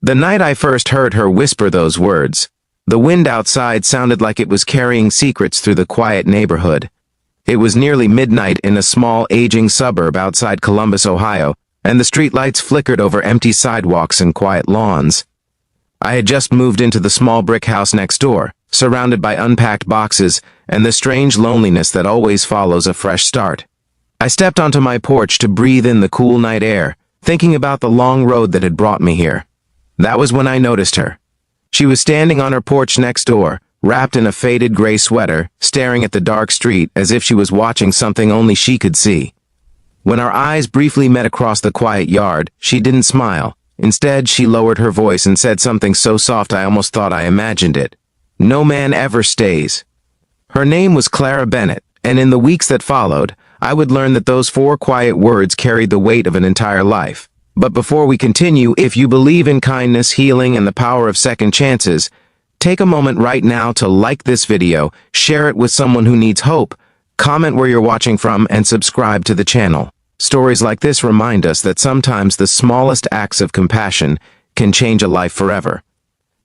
The night I first heard her whisper those words, the wind outside sounded like it was carrying secrets through the quiet neighborhood. It was nearly midnight in a small, aging suburb outside Columbus, Ohio, and the streetlights flickered over empty sidewalks and quiet lawns. I had just moved into the small brick house next door, surrounded by unpacked boxes and the strange loneliness that always follows a fresh start. I stepped onto my porch to breathe in the cool night air, thinking about the long road that had brought me here. That was when I noticed her. She was standing on her porch next door, wrapped in a faded gray sweater, staring at the dark street as if she was watching something only she could see. When our eyes briefly met across the quiet yard, she didn't smile. Instead, she lowered her voice and said something so soft I almost thought I imagined it. "No man ever stays." Her name was Clara Bennett, and in the weeks that followed, I would learn that those 4 quiet words carried the weight of an entire life. But before we continue, if you believe in kindness, healing, and the power of second chances, take a moment right now to like this video, share it with someone who needs hope, comment where you're watching from, and subscribe to the channel. Stories like this remind us that sometimes the smallest acts of compassion can change a life forever.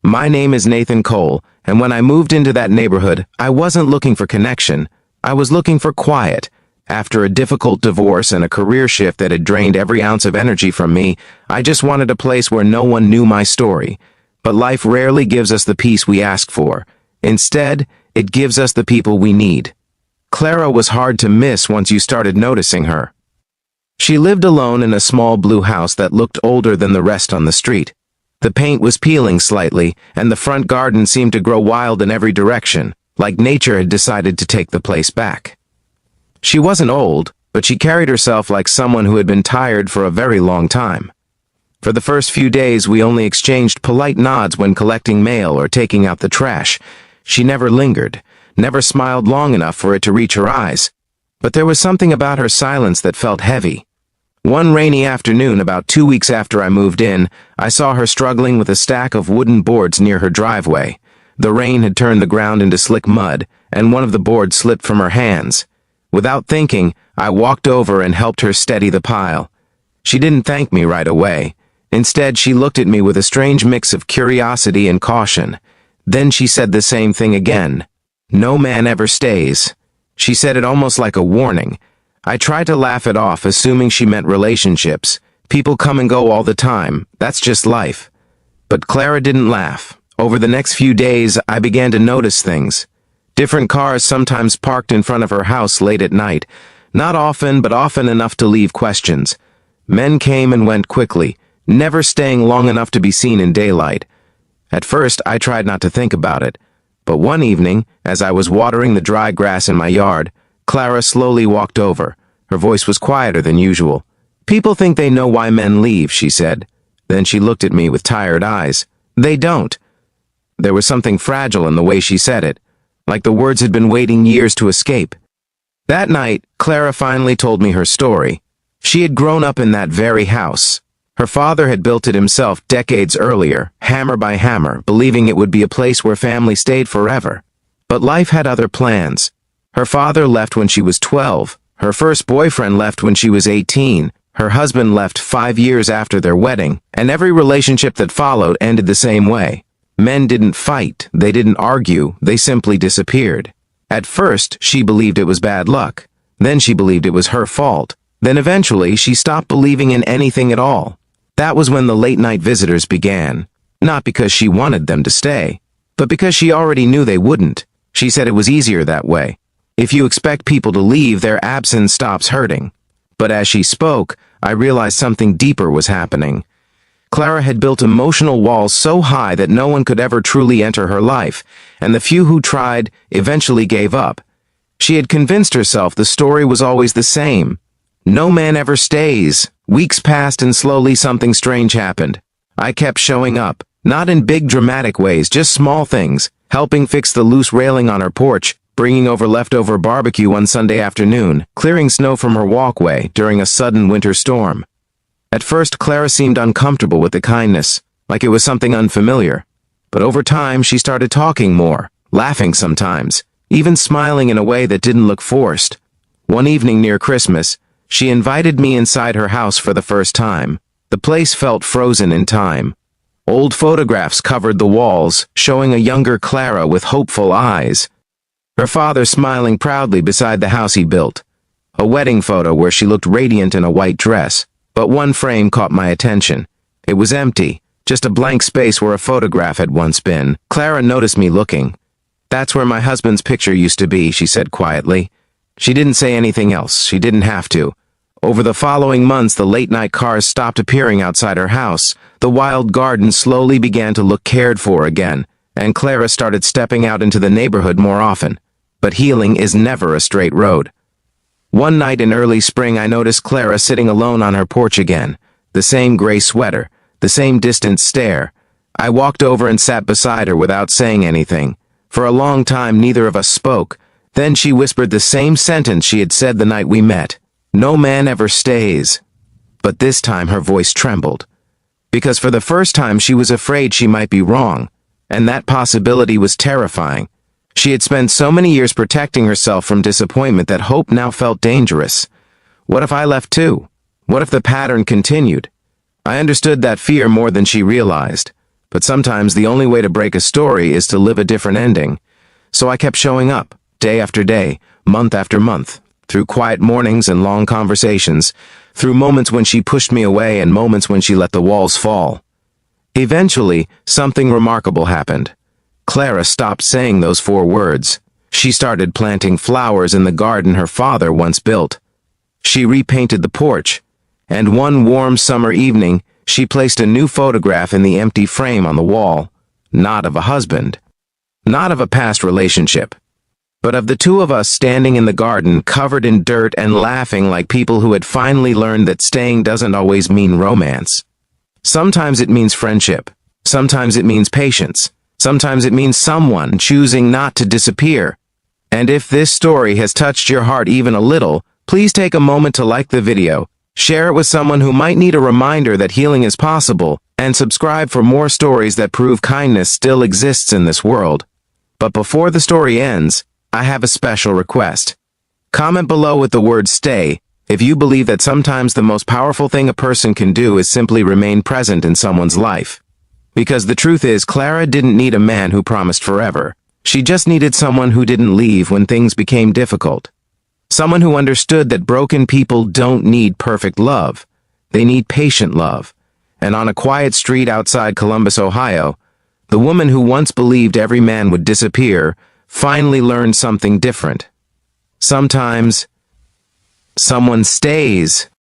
My name is Nathan Cole, and when I moved into that neighborhood, I wasn't looking for connection. I was looking for quiet. After a difficult divorce and a career shift that had drained every ounce of energy from me, I just wanted a place where no one knew my story. But life rarely gives us the peace we ask for. Instead, it gives us the people we need. Clara was hard to miss once you started noticing her. She lived alone in a small blue house that looked older than the rest on the street. The paint was peeling slightly, and the front garden seemed to grow wild in every direction, like nature had decided to take the place back. She wasn't old, but she carried herself like someone who had been tired for a very long time. For the first few days, we only exchanged polite nods when collecting mail or taking out the trash. She never lingered, never smiled long enough for it to reach her eyes. But there was something about her silence that felt heavy. One rainy afternoon, about 2 weeks after I moved in, I saw her struggling with a stack of wooden boards near her driveway. The rain had turned the ground into slick mud, and one of the boards slipped from her hands. Without thinking, I walked over and helped her steady the pile. She didn't thank me right away. Instead, she looked at me with a strange mix of curiosity and caution. Then she said the same thing again. "No man ever stays." She said it almost like a warning. I tried to laugh it off, assuming she meant relationships. People come and go all the time. That's just life. But Clara didn't laugh. Over the next few days, I began to notice things. Different cars sometimes parked in front of her house late at night. Not often, but often enough to leave questions. Men came and went quickly, never staying long enough to be seen in daylight. At first, I tried not to think about it. But one evening, as I was watering the dry grass in my yard, Clara slowly walked over. Her voice was quieter than usual. "People think they know why men leave," she said. Then she looked at me with tired eyes. "They don't." There was something fragile in the way she said it, like the words had been waiting years to escape. That night, Clara finally told me her story. She had grown up in that very house. Her father had built it himself decades earlier, hammer by hammer, believing it would be a place where family stayed forever. But life had other plans. Her father left when she was 12. Her first boyfriend left when she was 18. Her husband left 5 years after their wedding, and every relationship that followed ended the same way. Men didn't fight, they didn't argue, they simply disappeared. At first, she believed it was bad luck. Then she believed it was her fault. Then eventually, she stopped believing in anything at all. That was when the late-night visitors began. Not because she wanted them to stay, but because she already knew they wouldn't. She said it was easier that way. If you expect people to leave, their absence stops hurting. But as she spoke, I realized something deeper was happening. Clara had built emotional walls so high that no one could ever truly enter her life, and the few who tried eventually gave up. She had convinced herself the story was always the same. No man ever stays. Weeks passed and slowly something strange happened. I kept showing up, not in big dramatic ways, just small things, helping fix the loose railing on her porch, bringing over leftover barbecue one Sunday afternoon, clearing snow from her walkway during a sudden winter storm. At first, Clara seemed uncomfortable with the kindness, like it was something unfamiliar. But over time, she started talking more, laughing sometimes, even smiling in a way that didn't look forced. One evening near Christmas, she invited me inside her house for the first time. The place felt frozen in time. Old photographs covered the walls, showing a younger Clara with hopeful eyes. Her father smiling proudly beside the house he built. A wedding photo where she looked radiant in a white dress, but one frame caught my attention. It was empty, just a blank space where a photograph had once been. Clara noticed me looking. "That's where my husband's picture used to be," she said quietly. She didn't say anything else. She didn't have to. Over the following months, the late-night cars stopped appearing outside her house. The wild garden slowly began to look cared for again, and Clara started stepping out into the neighborhood more often. But healing is never a straight road. One night in early spring, I noticed Clara sitting alone on her porch again. The same gray sweater, the same distant stare. I walked over and sat beside her without saying anything. For a long time, neither of us spoke. Then she whispered the same sentence she had said the night we met. "No man ever stays." But this time her voice trembled. Because for the first time she was afraid she might be wrong, and that possibility was terrifying. She had spent so many years protecting herself from disappointment that hope now felt dangerous. What if I left too? What if the pattern continued? I understood that fear more than she realized. But sometimes the only way to break a story is to live a different ending. So I kept showing up, day after day, month after month, through quiet mornings and long conversations, through moments when she pushed me away and moments when she let the walls fall. Eventually, something remarkable happened. Clara stopped saying those 4 words. She started planting flowers in the garden her father once built. She repainted the porch, and one warm summer evening, she placed a new photograph in the empty frame on the wall. Not of a husband, not of a past relationship, but of the 2 of us standing in the garden, covered in dirt and laughing like people who had finally learned that staying doesn't always mean romance. Sometimes it means friendship. Sometimes it means patience. Sometimes it means someone choosing not to disappear. And if this story has touched your heart even a little, please take a moment to like the video, share it with someone who might need a reminder that healing is possible, and subscribe for more stories that prove kindness still exists in this world. But before the story ends, I have a special request. Comment below with the word "stay" if you believe that sometimes the most powerful thing a person can do is simply remain present in someone's life. Because the truth is, Clara didn't need a man who promised forever. She just needed someone who didn't leave when things became difficult. Someone who understood that broken people don't need perfect love. They need patient love. And on a quiet street outside Columbus, Ohio, the woman who once believed every man would disappear finally learned something different. Sometimes, someone stays.